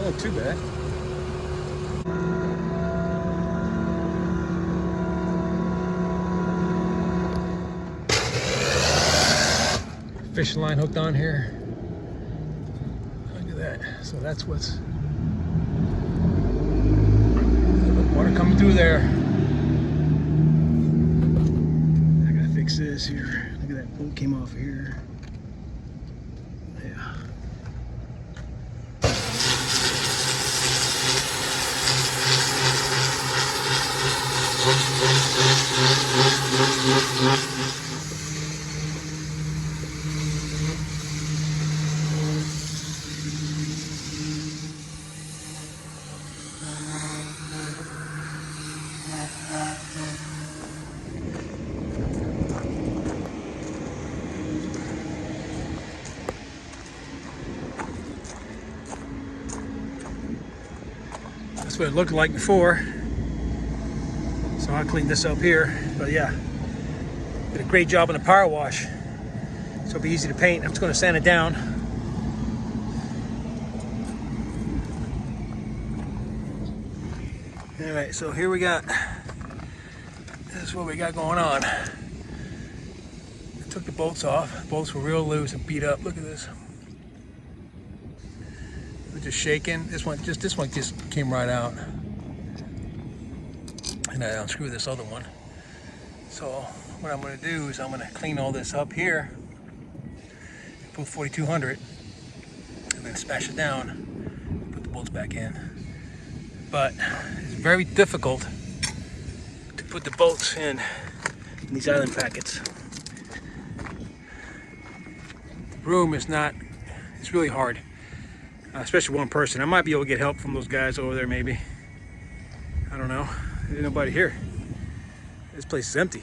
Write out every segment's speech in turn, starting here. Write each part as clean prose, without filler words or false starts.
Don't look too bad. Fishing line hooked on here. Look at that. So that's what's water coming through there. I gotta fix this here. Look at that bolt came off here. Yeah. That's what it looked like before. So I cleaned this up here, but yeah, did a great job on the power wash. So it'll be easy to paint. I'm just going to sand it down. All right, so here we got, this is what we got going on. I took the bolts off. Bolts were real loose and beat up. Look at this. It was just shaking. This one just came right out. And I unscrew this other one. So what I'm going to do is I'm going to clean all this up here, put 4200, and then smash it down, put the bolts back in. But it's very difficult to put the bolts in these island packets. The room is not, it's really hard, especially one person. I might be able to get help from those guys over there maybe. I don't know. There's nobody here. This place is empty.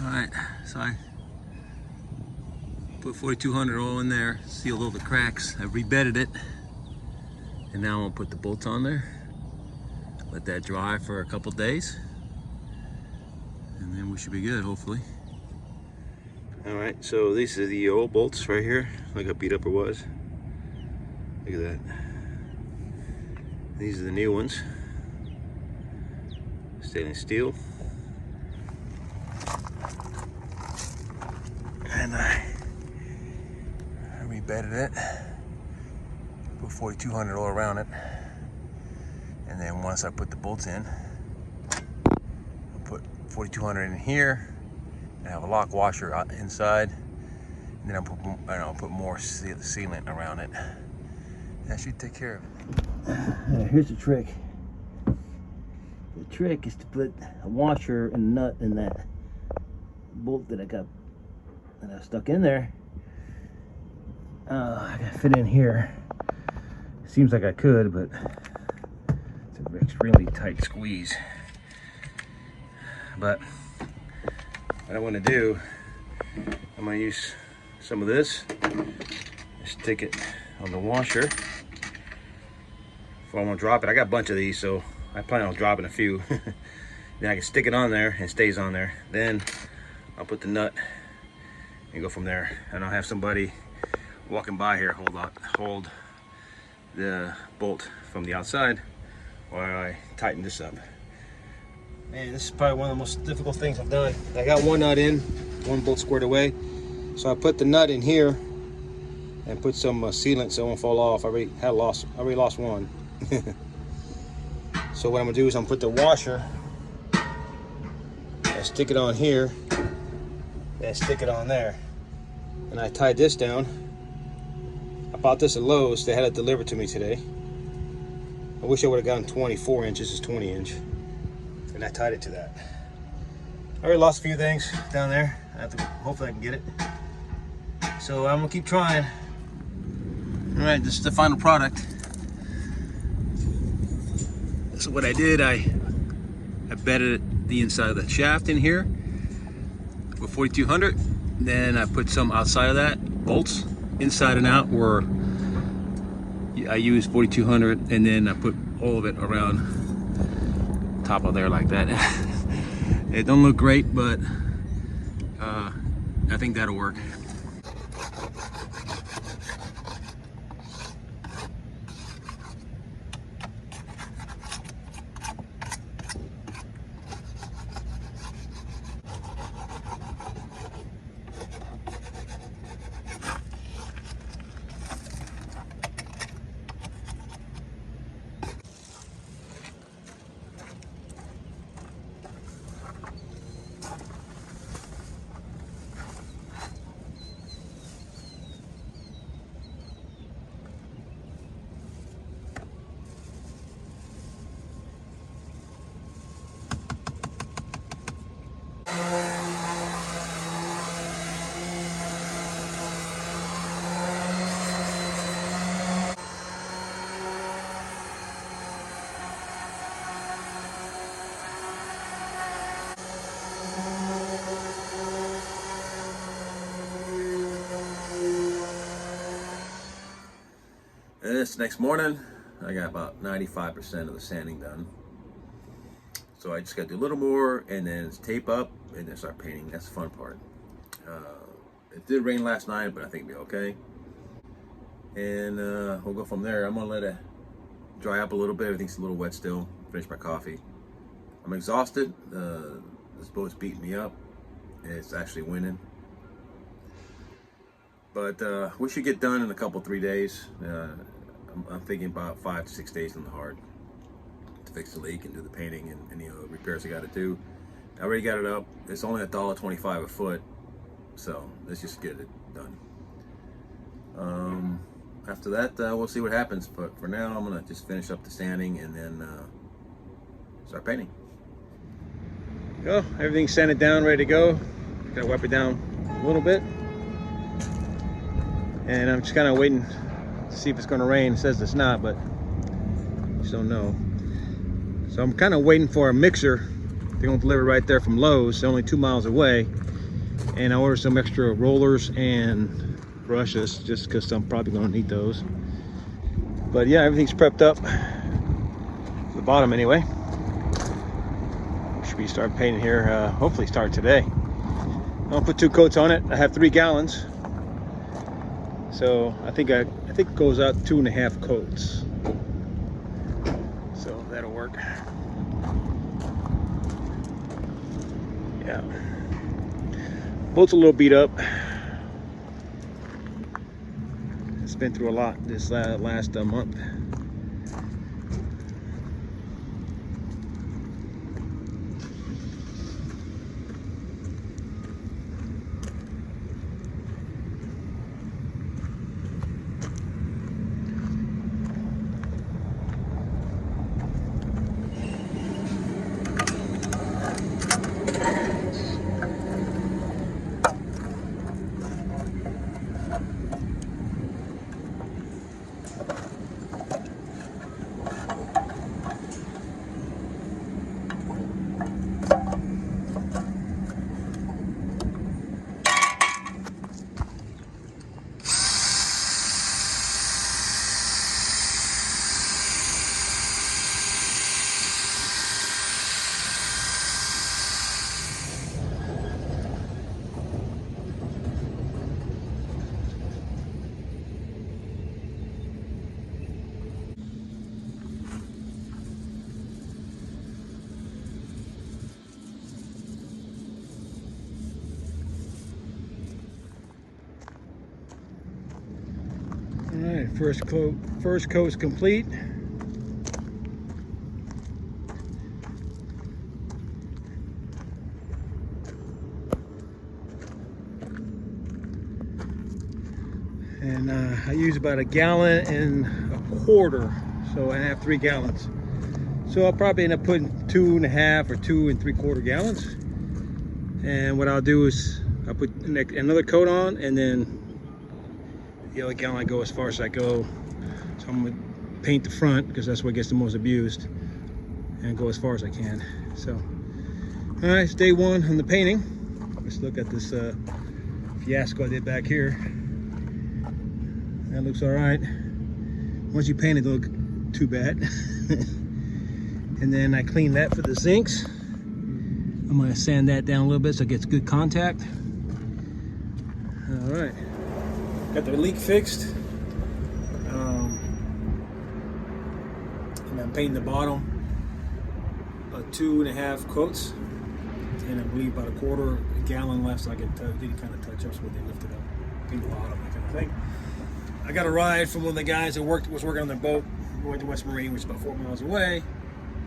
All right, so I put 4200 all in there, sealed all the cracks. I rebedded it, and now I'll put the bolts on there. Let that dry for a couple days, and then we should be good, hopefully. All right, so these are the old bolts right here, like how beat up it was. Look at that. These are the new ones, stainless steel. And I rebedded it, put 4200 all around it, and then once I put the bolts in, I'll put 4200 in here, and have a lock washer inside, and then I'll put more sealant around it. That should take care of it. Here's the trick. The trick is to put a washer and a nut in that bolt that I got that I stuck in there. I gotta fit in here. Seems like I could, but it's an extremely tight squeeze. But what I want to do, I'm gonna use some of this, stick it on the washer. If I want to drop it, I got a bunch of these, so I plan on dropping a few. Then I can stick it on there and it stays on there. Then I'll put the nut and go from there. And I'll have somebody walking by here hold the bolt from the outside while I tighten this up. Man, this is probably one of the most difficult things I've done. I got one nut in, one bolt squared away. So I put the nut in here and put some sealant so it won't fall off. I already lost one. So what I'm gonna do is I'm gonna put the washer and stick it on here and stick it on there. And I tied this down. I bought this at Lowe's. They had it delivered to me today. I wish I would have gotten 24 inches. It's 20 inch. And I tied it to that. I already lost a few things down there. Hopefully I can get it. So I'm gonna keep trying. All right, this is the final product. So what I did, I bedded it the inside of the shaft in here with 4200. Then I put some outside of that, bolts inside and out, where I use 4200, and then I put all of it around top of there like that. It don't look great, but I think that'll work. And this next morning, I got about 95% of the sanding done. So I just got to do a little more, and then it's tape up, and then start painting. That's the fun part. It did rain last night, but I think it'll be okay. And we'll go from there. I'm gonna let it dry up a little bit. Everything's a little wet still. Finish my coffee. I'm exhausted. This boat's beating me up. It's actually winning. But we should get done in a couple, 3 days. I'm thinking about 5 to 6 days on the hard to fix the leak and do the painting and any other repairs I got to do. I already got it up. It's only $1.25 a foot, so let's just get it done. After that, we'll see what happens. But for now, I'm gonna just finish up the sanding and then start painting. Go. Everything's sanded down, ready to go. Gotta wipe it down a little bit. And I'm just kind of waiting to see if it's going to rain. It says it's not, but just don't know. So I'm kind of waiting for a mixer. They're going to deliver right there from Lowe's. They're only 2 miles away. And I ordered some extra rollers and brushes just because I'm probably going to need those. But yeah, everything's prepped up. The bottom anyway. Should we start painting here? Hopefully start today. I'll put 2 coats on it. I have 3 gallons. So I think it goes out 2.5 coats. So that'll work. Yeah. Boat's a little beat up. It's been through a lot this last month. All right, first coat's complete. And I use about 1.25 gallons, so I have 3 gallons. So I'll probably end up putting 2.5 or 2 3/4 gallons. And what I'll do is I'll put another coat on, and then the other gallon I go as far as I go. So I'm gonna paint the front because that's what gets the most abused, and go as far as I can. So All right, it's day one on the painting. Let's look at this fiasco I did back here. That looks all right. Once you paint it, it'll look too bad. And then I cleaned that for the zincs. I'm gonna sand that down a little bit so it gets good contact. All right, got the leak fixed. And I'm painting the bottom. About 2.5 coats. And I believe about a quarter gallon left, so I can do kind of touch ups where they lift it up, paint the bottom, that kind of thing. I got a ride from one of the guys that was working on their boat, going to West Marine, which is about 4 miles away.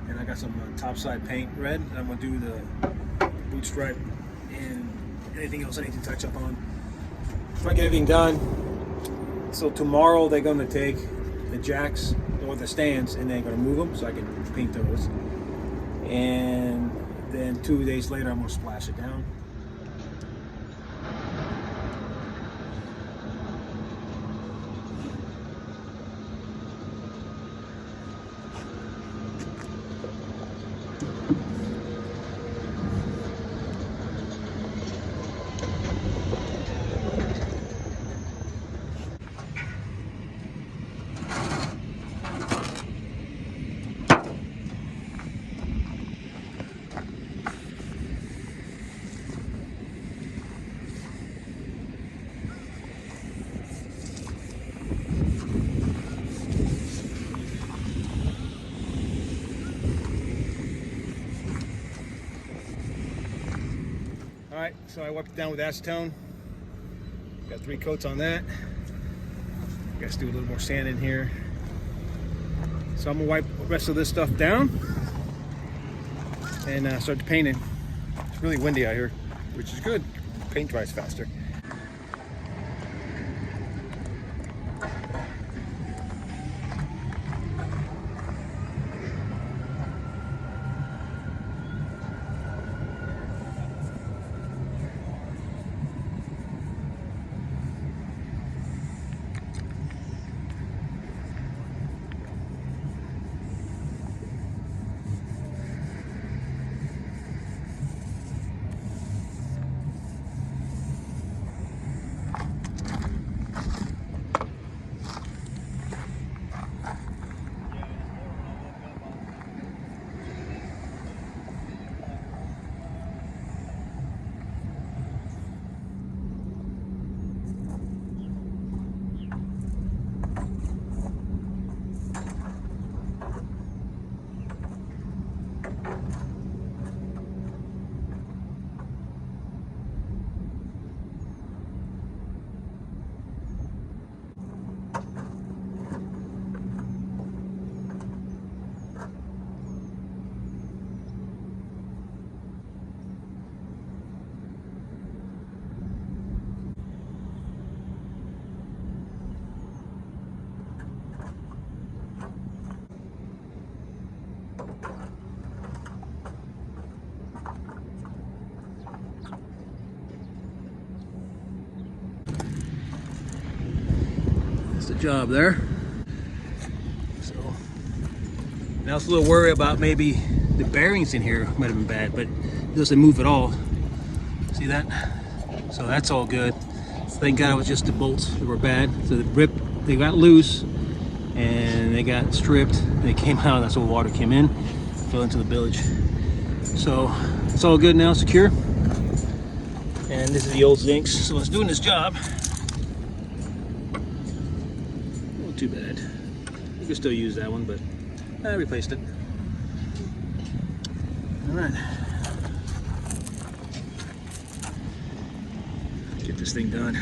And I got some topside paint red. And I'm gonna do the boot stripe and anything else I need to touch up on. If I get everything done, so tomorrow they're gonna take the jacks or the stands and they're gonna move them so I can paint those. And then 2 days later, I'm gonna splash it down. All right, so I wiped it down with acetone. Got 3 coats on that. Got to do a little more sand in here. So I'm gonna wipe the rest of this stuff down and start painting. It's really windy out here, which is good. Paint dries faster. The job there. So now I was a little worried about maybe the bearings in here might have been bad, but it doesn't move at all. See that? So that's all good. Thank God it was just the bolts that were bad. So they got loose and they got stripped and they came out. That's where water came in, fell into the bilge. So it's all good now, secure. And this is the old zincs. So it's doing this job. Too bad. You can still use that one, but I replaced it. All right. Get this thing done.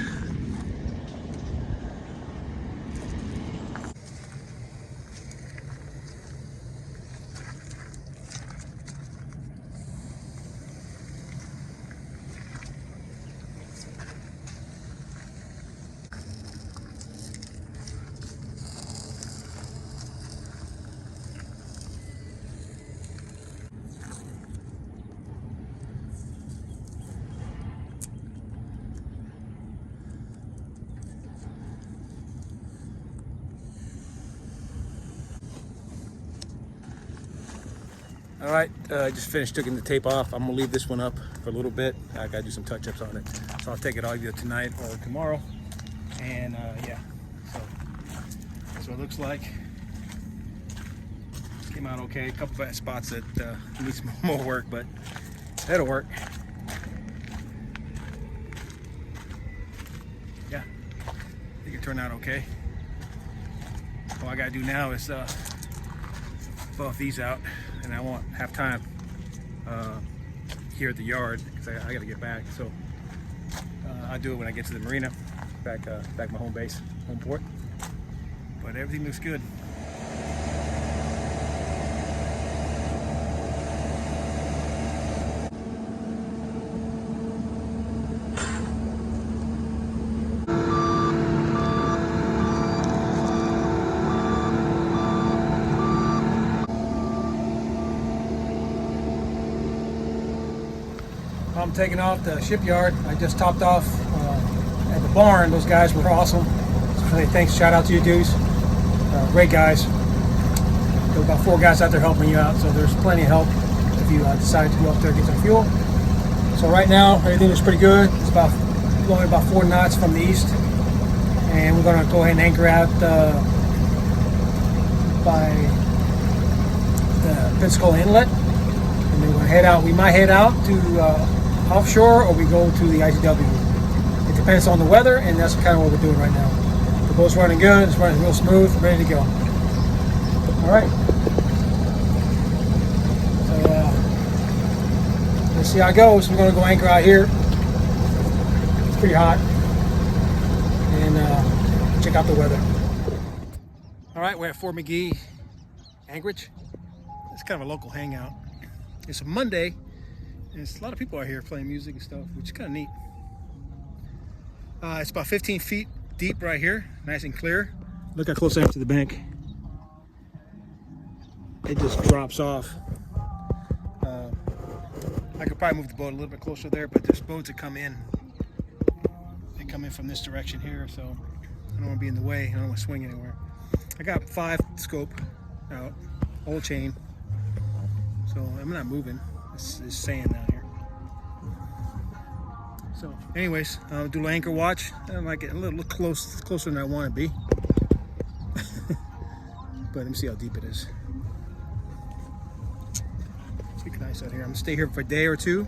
All right, I just finished taking the tape off. I'm gonna leave this one up for a little bit. I gotta do some touch-ups on it. So I'll take it out either tonight or tomorrow. And yeah, so that's what it looks like. Came out okay. A couple of spots that need some more work, but that'll work. Yeah, I think it turned out okay. All I gotta do now is buff these out, and I won't have time here at the yard because I gotta get back. So I'll do it when I get to the marina, back my home base, home port. But everything looks good. I'm taking off the shipyard. I just topped off at the barn. Those guys were awesome. So thanks, shout out to you dudes. Great guys. There were about 4 guys out there helping you out, so there's plenty of help if you decide to go up there and get some fuel. So right now, everything is pretty good. It's blowing about 4 knots from the east. And we're gonna go ahead and anchor out by the Pensacola Inlet. And then we're gonna head out. We might head out to offshore, or we go to the ICW. It depends on the weather, and that's kind of what we're doing right now. The boat's running good, it's running real smooth, ready to go. All right. So let's see how it goes. We're gonna go anchor out here. It's pretty hot. And check out the weather. All right, we're at Fort McGee, Anchorage. It's kind of a local hangout. It's a Monday. And there's a lot of people out here playing music and stuff, which is kind of neat. It's about 15 feet deep right here, nice and clear. Look how close I am to the bank. It just drops off. I could probably move the boat a little bit closer there, but there's boats that come in. They come in from this direction here, so I don't want to be in the way. I don't want to swing anywhere. I got 5 scope out, old chain, so I'm not moving. It's sand down here. So anyways, I'll do an anchor watch. I might get a little closer than I want to be. But let me see how deep it is. It's looking nice out here. I'm gonna stay here for a day or 2,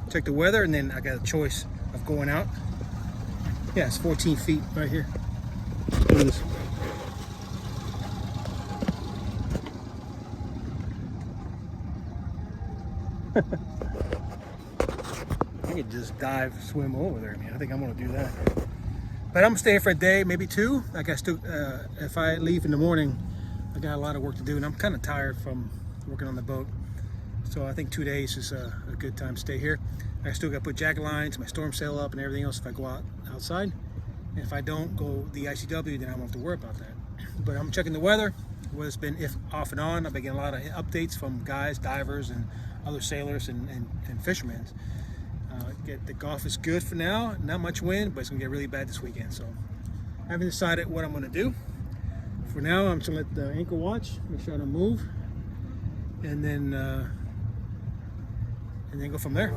check the weather, and then I got a choice of going out. Yeah, it's 14 feet right here. Look at this. I could just dive, swim over there. I think I'm gonna do that. But I'm staying for a day, maybe 2. Like I still, if I leave in the morning, I got a lot of work to do, and I'm kind of tired from working on the boat. So I think 2 days is a good time to stay here. I still got to put jacket lines, my storm sail up, and everything else if I go outside. And if I don't go the ICW, then I won't have to worry about that. But I'm checking the weather. The weather's been off and on. I've been getting a lot of updates from guys, divers, and other sailors and fishermen. The Gulf is good for now. Not much wind, but it's gonna get really bad this weekend. So I haven't decided what I'm gonna do. For now, I'm just gonna let the anchor watch, make sure I don't move, and then go from there.